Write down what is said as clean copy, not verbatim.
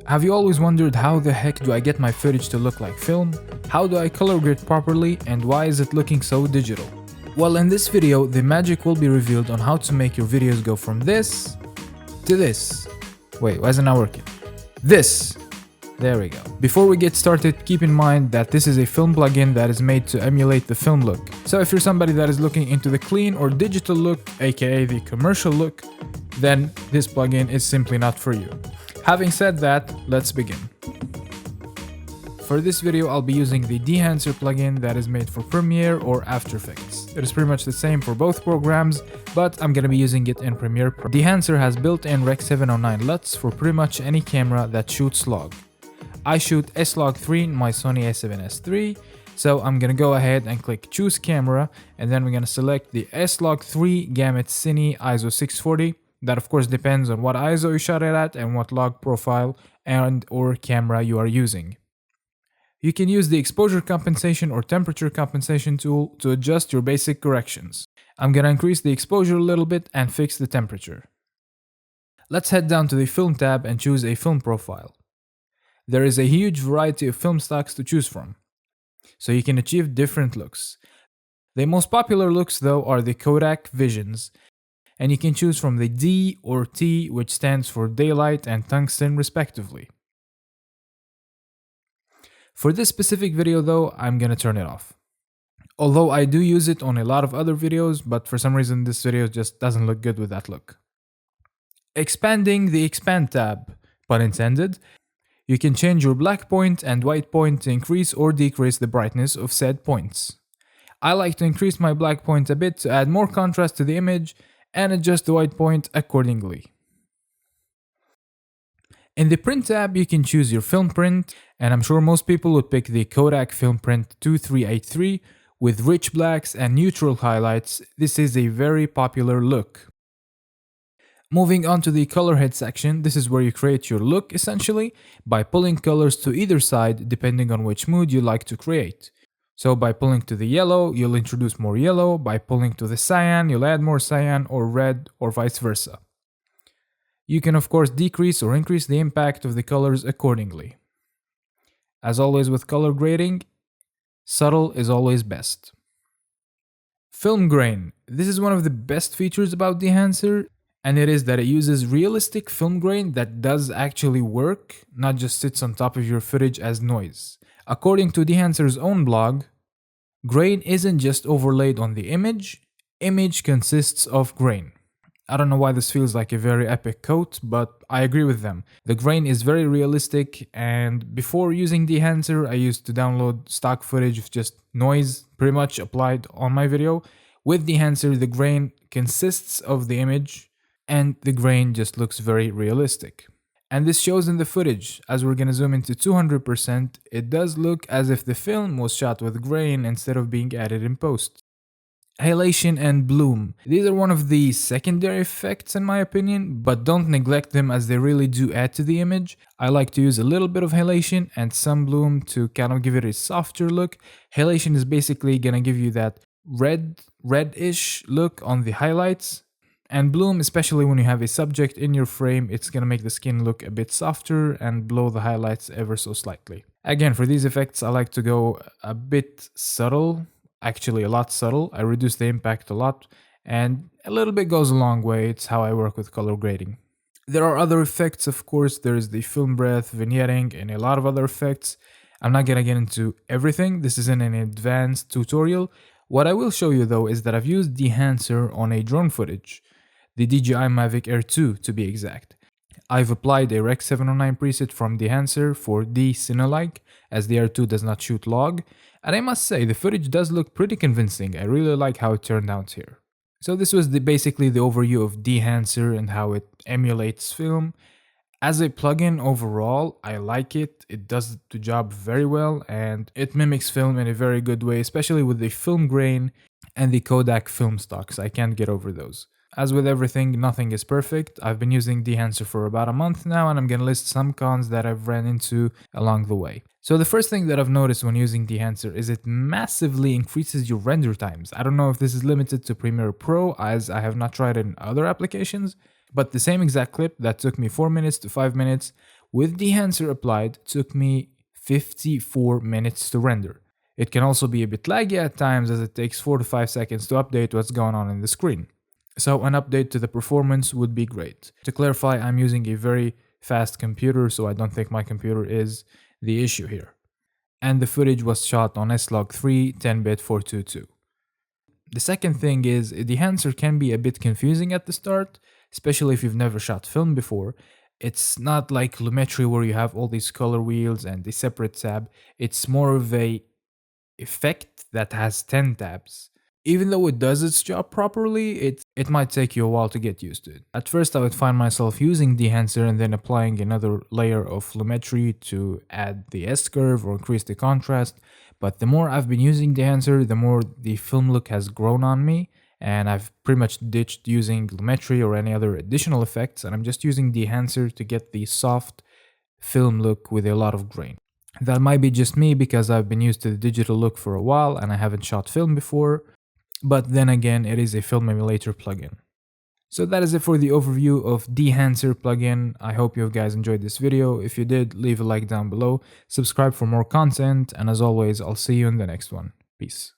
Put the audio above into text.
Have you always wondered how the heck do I get my footage to look like film? How do I color grade properly, and why is it looking so digital? Well, in this video, the magic will be revealed on how to make your videos go from this to this. Wait, why is it not working? This! There we go. Before we get started, keep in mind that this is a film plugin that is made to emulate the film look. So if you're somebody that is looking into the clean or digital look, aka the commercial look, then this plugin is simply not for you. Having said that, let's begin. For this video, I'll be using the Dehancer plugin that is made for Premiere or After Effects. It is pretty much the same for both programs, but I'm gonna be using it in Premiere Pro. Dehancer has built-in Rec 709 LUTs for pretty much any camera that shoots log. I shoot S-Log3 in my Sony a7S III, so I'm gonna go ahead and click choose camera, and then we're gonna select the S-Log3 Gamut Cine ISO 640. That of course depends on what ISO you shot it at and what log profile and or camera you are using. You can use the exposure compensation or temperature compensation tool to adjust your basic corrections. I'm gonna increase the exposure a little bit and fix the temperature. Let's head down to the film tab and choose a film profile. There is a huge variety of film stocks to choose from, so you can achieve different looks. The most popular looks though are the Kodak Visions, and you can choose from the D or T, which stands for daylight and tungsten respectively. For this specific video though, I'm gonna turn it off. Although I do use it on a lot of other videos, but for some reason this video just doesn't look good with that look. Expanding the expand tab, pun intended, you can change your black point and white point to increase or decrease the brightness of said points. I like to increase my black point a bit to add more contrast to the image and adjust the white point accordingly. In the print tab, you can choose your film print, and I'm sure most people would pick the Kodak Film Print 2383 with rich blacks and neutral highlights. This is a very popular look. Moving on to the color head section, this is where you create your look essentially by pulling colors to either side depending on which mood you like to create. So by pulling to the yellow, you'll introduce more yellow, by pulling to the cyan, you'll add more cyan or red or vice versa. You can of course decrease or increase the impact of the colors accordingly. As always with color grading, subtle is always best. Film grain. This is one of the best features about Dehancer, and it is that it uses realistic film grain that does actually work, not just sits on top of your footage as noise. According to Dehancer's own blog, grain isn't just overlaid on the image consists of grain. I don't know why this feels like a very epic quote, but I agree with them. The grain is very realistic, and before using Dehancer, I used to download stock footage of just noise pretty much applied on my video. With Dehancer, the grain consists of the image, and the grain just looks very realistic. And this shows in the footage. As we're gonna zoom into 200%, it does look as if the film was shot with grain instead of being added in post. Halation and bloom. These are one of the secondary effects in my opinion, but don't neglect them as they really do add to the image. I like to use a little bit of halation and some bloom to kind of give it a softer look. Halation is basically gonna give you that reddish look on the highlights. And bloom, especially when you have a subject in your frame, it's gonna make the skin look a bit softer and blow the highlights ever so slightly. Again, for these effects, I like to go a bit subtle, actually a lot subtle. I reduce the impact a lot, and a little bit goes a long way. It's how I work with color grading. There are other effects, of course. There's the film breath, vignetting, and a lot of other effects. I'm not gonna get into everything. This isn't an advanced tutorial. What I will show you though is that I've used Dehancer on a drone footage. The DJI Mavic Air 2 to be exact. I've applied a Rec 709 preset from Dehancer for the Cinelike, as the Air 2 does not shoot log, and I must say the footage does look pretty convincing. I really like how it turned out here. So this was basically the overview of Dehancer and how it emulates film. As a plugin overall, I like it. It does the job very well and it mimics film in a very good way, especially with the film grain and the Kodak film stocks. I can't get over those. As with everything, nothing is perfect. I've been using Dehancer for about a month now, and I'm gonna list some cons that I've ran into along the way. So the first thing that I've noticed when using Dehancer is it massively increases your render times. I don't know if this is limited to Premiere Pro, as I have not tried it in other applications, but the same exact clip that took me 4 minutes to 5 minutes with Dehancer applied, it took me 54 minutes to render. It can also be a bit laggy at times as it takes 4 to 5 seconds to update what's going on in the screen. So an update to the performance would be great. To clarify, I'm using a very fast computer, so I don't think my computer is the issue here. And the footage was shot on S-Log3 10-bit 422. The second thing is, Dehancer can be a bit confusing at the start, especially if you've never shot film before. It's not like Lumetri where you have all these color wheels and a separate tab. It's more of a effect that has 10 tabs. Even though it does its job properly, it might take you a while to get used to it. At first I would find myself using Dehancer and then applying another layer of Lumetri to add the S-curve or increase the contrast, but the more I've been using Dehancer, the more the film look has grown on me, and I've pretty much ditched using Lumetri or any other additional effects, and I'm just using Dehancer to get the soft film look with a lot of grain. That might be just me because I've been used to the digital look for a while and I haven't shot film before, but then again, it is a film emulator plugin. So that is it for the overview of Dehancer plugin. I hope you guys enjoyed this video. If you did, leave a like down below, subscribe for more content, and as always, I'll see you in the next one. Peace.